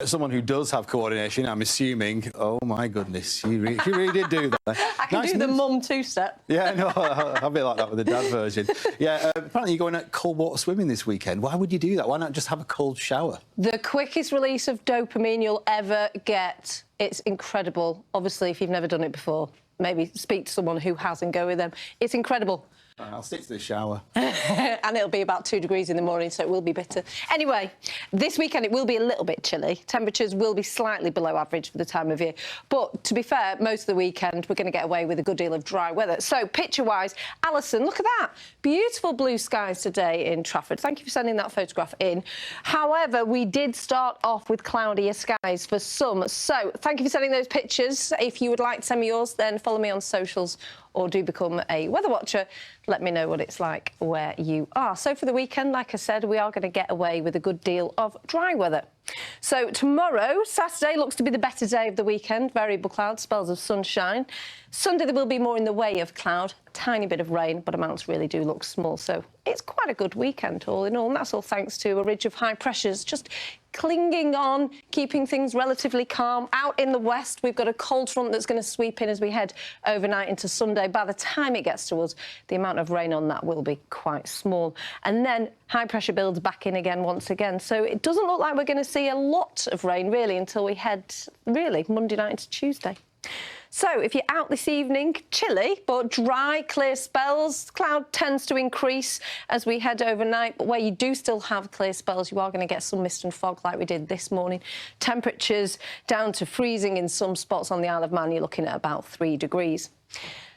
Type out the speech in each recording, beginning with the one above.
Someone who does have coordination, I'm assuming. Oh my goodness, you really did do that. I can do the mum two-step. Yeah, no, I'll be like that with the dad version. Yeah, apparently you're going at cold water swimming this weekend. Why would you do that? Why not just have a cold shower? The quickest release of dopamine you'll ever get. It's incredible. Obviously, if you've never done it before, maybe speak to someone who has and go with them. It's incredible. I'll stick to the shower. And it'll be about 2 degrees in the morning, so it will be bitter. Anyway, this weekend it will be a little bit chilly. Temperatures will be slightly below average for the time of year. But to be fair, most of the weekend we're going to get away with a good deal of dry weather. So picture-wise, Alison, look at that. Beautiful blue skies today in Trafford. Thank you for sending that photograph in. However, we did start off with cloudier skies for some. So thank you for sending those pictures. If you would like to send me yours, then follow me on socials or do become a weather watcher. Let me know what it's like where you are. So for the weekend, like I said, we are going to get away with a good deal of dry weather. So tomorrow, Saturday, looks to be the better day of the weekend. Variable clouds, spells of sunshine. Sunday, there will be more in the way of cloud, a tiny bit of rain, but amounts really do look small. So it's quite a good weekend, all in all. And that's all thanks to a ridge of high pressures just clinging on, keeping things relatively calm. Out in the west, we've got a cold front that's going to sweep in as we head overnight into Sunday. By the time it gets to us, the amount of rain on that will be quite small. And then high pressure builds back in again once again. So it doesn't look like we're going to see a lot of rain, really, until we head, really, Monday night into Tuesday. So if you're out this evening, chilly but dry, clear spells. Cloud tends to increase as we head overnight, but where you do still have clear spells, you are going to get some mist and fog like we did this morning. Temperatures down to freezing in some spots on the Isle of Man. You're looking at about 3 degrees.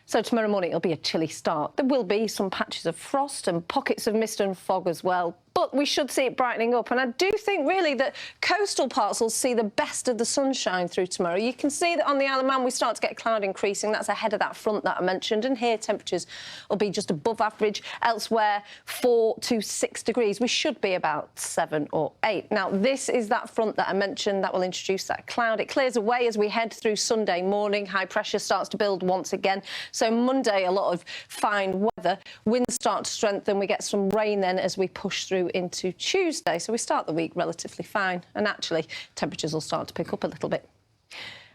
So tomorrow morning it'll be a chilly start. There will be some patches of frost and pockets of mist and fog as well, but we should see it brightening up. And I do think, really, that coastal parts will see the best of the sunshine through tomorrow. You can see that on the Isle of Man we start to get cloud increasing. That's ahead of that front that I mentioned. And here temperatures will be just above average. Elsewhere, 4 to 6 degrees. We should be about 7 or 8. Now, this is that front that I mentioned that will introduce that cloud. It clears away as we head through Sunday morning. High pressure starts to build once again. So Monday, a lot of fine weather. Winds start to strengthen. We get some rain then as we push through into Tuesday. So we start the week relatively fine. And actually, temperatures will start to pick up a little bit.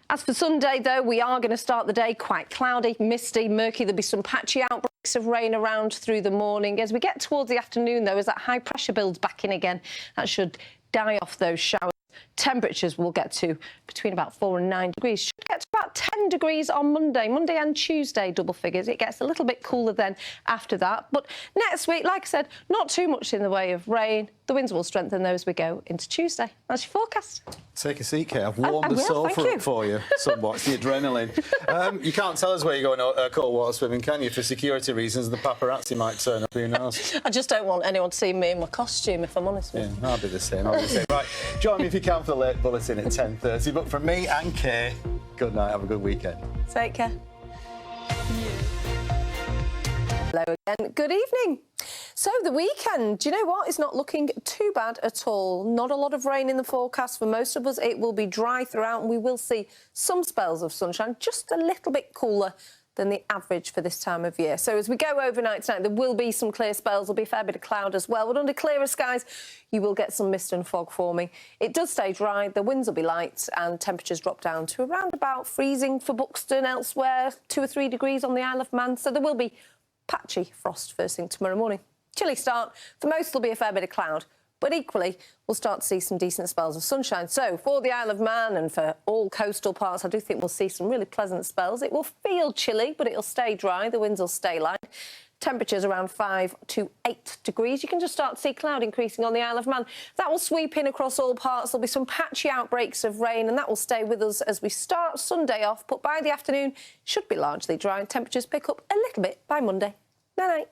As for Sunday, though, we are going to start the day quite cloudy, misty, murky. There'll be some patchy outbreaks of rain around through the morning. As we get towards the afternoon, though, as that high pressure builds back in again, that should die off those showers. Temperatures will get to between about 4 and 9 degrees. Should get to about 10 degrees on Monday and Tuesday, double figures. It gets a little bit cooler then after that. But next week, like I said, not too much in the way of rain. The winds will strengthen though as we go into Tuesday. That's your forecast. Take a seat, Kate. I've warmed the sofa up for you somewhat. It's the adrenaline. You can't tell us where you're going cold water swimming, can you? For security reasons, the paparazzi might turn up. Who knows? I just don't want anyone to see me in my costume, if I'm honest with you. Yeah, I'll be the same. Right, join me if you can for the late bulletin at 10:30. But from me and Kay, good night. Have a good weekend. Take care. Hello again. Good evening. So the weekend, do you know what? It's not looking too bad at all. Not a lot of rain in the forecast for most of us. It will be dry throughout and we will see some spells of sunshine, just a little bit cooler than the average for this time of year. So as we go overnight tonight, there will be some clear spells. There'll be a fair bit of cloud as well. But under clearer skies, you will get some mist and fog forming. It does stay dry. The winds will be light and temperatures drop down to around about freezing for Buxton. Elsewhere, 2 or 3 degrees on the Isle of Man. So there will be patchy frost first thing tomorrow morning. Chilly start. For most, there'll be a fair bit of cloud. But equally, we'll start to see some decent spells of sunshine. So for the Isle of Man and for all coastal parts, I do think we'll see some really pleasant spells. It will feel chilly, but it'll stay dry. The winds will stay light. Temperatures around 5 to 8 degrees. You can just start to see cloud increasing on the Isle of Man. That will sweep in across all parts. There'll be some patchy outbreaks of rain, and that will stay with us as we start Sunday off. But by the afternoon, should be largely dry, and temperatures pick up a little bit by Monday. Night-night.